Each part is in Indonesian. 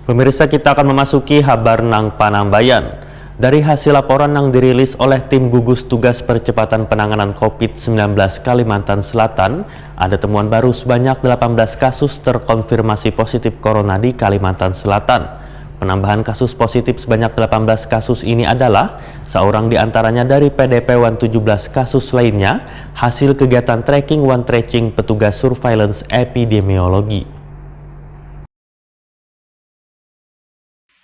Pemirsa, kita akan memasuki kabar nang Panambayan. Dari hasil laporan yang dirilis oleh tim gugus tugas percepatan penanganan COVID-19 Kalimantan Selatan, ada temuan baru sebanyak 18 kasus terkonfirmasi positif corona di Kalimantan Selatan. Penambahan kasus positif sebanyak 18 kasus ini adalah seorang diantaranya dari PDP 17 kasus lainnya hasil kegiatan tracking one tracing petugas surveillance epidemiologi.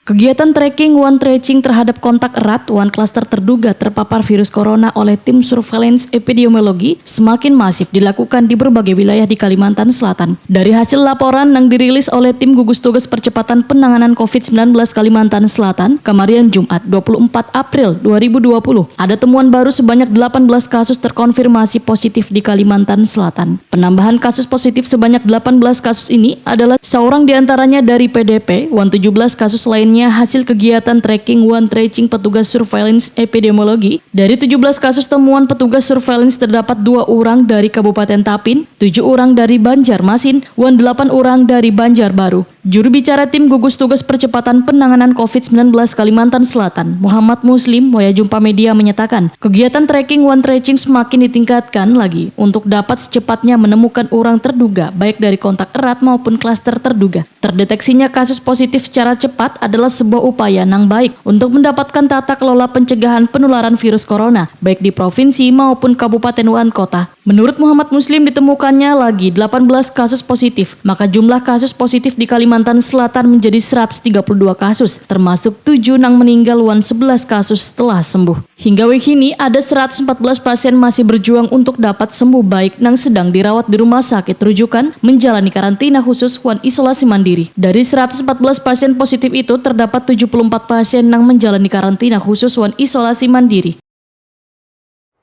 Kegiatan tracking one tracing terhadap kontak erat one cluster terduga terpapar virus corona oleh tim surveillance epidemiologi semakin masif dilakukan di berbagai wilayah di Kalimantan Selatan. Dari hasil laporan yang dirilis oleh tim gugus tugas percepatan penanganan COVID-19 Kalimantan Selatan kemarin Jumat 24 April 2020, ada temuan baru sebanyak 18 kasus terkonfirmasi positif di Kalimantan Selatan. Penambahan kasus positif sebanyak 18 kasus ini adalah seorang diantaranya dari PDP, 17 kasus lainnya hasil kegiatan tracking one tracing petugas surveillance epidemiologi. Dari 17 kasus temuan petugas surveillance terdapat 2 orang dari Kabupaten Tapin, 7 orang dari Banjarmasin, 8 orang dari Banjarbaru. Juru bicara tim gugus tugas percepatan penanganan COVID-19 Kalimantan Selatan, Muhammad Muslim, Moya Jumpa Media menyatakan, kegiatan tracking one tracing semakin ditingkatkan lagi untuk dapat secepatnya menemukan orang terduga baik dari kontak erat maupun klaster terduga. Terdeteksinya kasus positif secara cepat adalah sebuah upaya yang baik untuk mendapatkan tata kelola pencegahan penularan virus corona baik di provinsi maupun kabupaten dan kota. Menurut Muhammad Muslim, ditemukannya lagi 18 kasus positif, maka jumlah kasus positif di Kalimantan Selatan menjadi 132 kasus, termasuk 7 yang meninggal dan 11 kasus setelah sembuh. Hingga kini ada 114 pasien masih berjuang untuk dapat sembuh baik yang sedang dirawat di rumah sakit rujukan menjalani karantina khusus dan isolasi mandiri. Dari 114 pasien positif itu terdapat 74 pasien yang menjalani karantina khusus dan isolasi mandiri.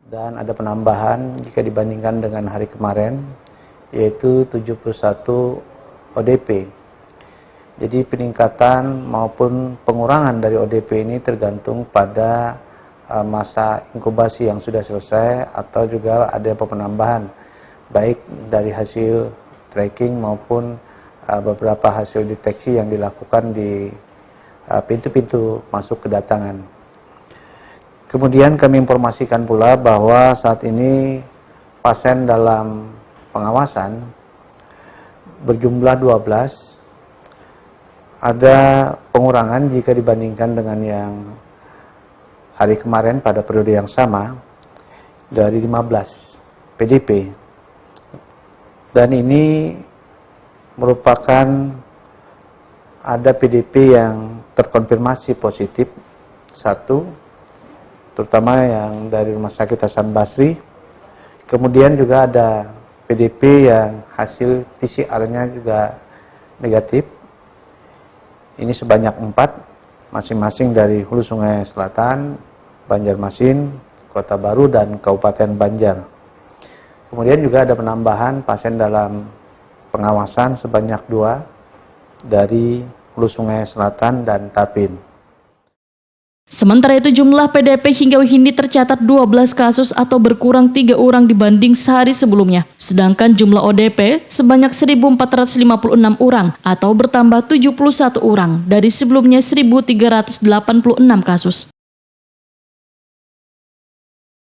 Dan ada penambahan jika dibandingkan dengan hari kemarin, yaitu 71 ODP. Jadi peningkatan maupun pengurangan dari ODP ini tergantung pada masa inkubasi yang sudah selesai atau juga ada penambahan baik dari hasil tracking maupun beberapa hasil deteksi yang dilakukan di pintu-pintu masuk kedatangan. Kemudian kami informasikan pula bahwa saat ini pasien dalam pengawasan berjumlah 12. Ada pengurangan jika dibandingkan dengan yang hari kemarin pada periode yang sama dari 15 PDP. Dan ini merupakan ada PDP yang terkonfirmasi positif, 1, terutama yang dari Rumah Sakit Hasan Basri. Kemudian juga ada PDP yang hasil PCR-nya juga negatif. Ini sebanyak 4, masing-masing dari Hulu Sungai Selatan, Banjarmasin, Kota Baru, dan Kabupaten Banjar. Kemudian juga ada penambahan pasien dalam pengawasan sebanyak 2 dari Hulu Sungai Selatan dan Tapin. Sementara itu jumlah PDP hingga kini tercatat 12 kasus atau berkurang 3 orang dibanding sehari sebelumnya. Sedangkan jumlah ODP sebanyak 1.456 orang atau bertambah 71 orang dari sebelumnya 1.386 kasus.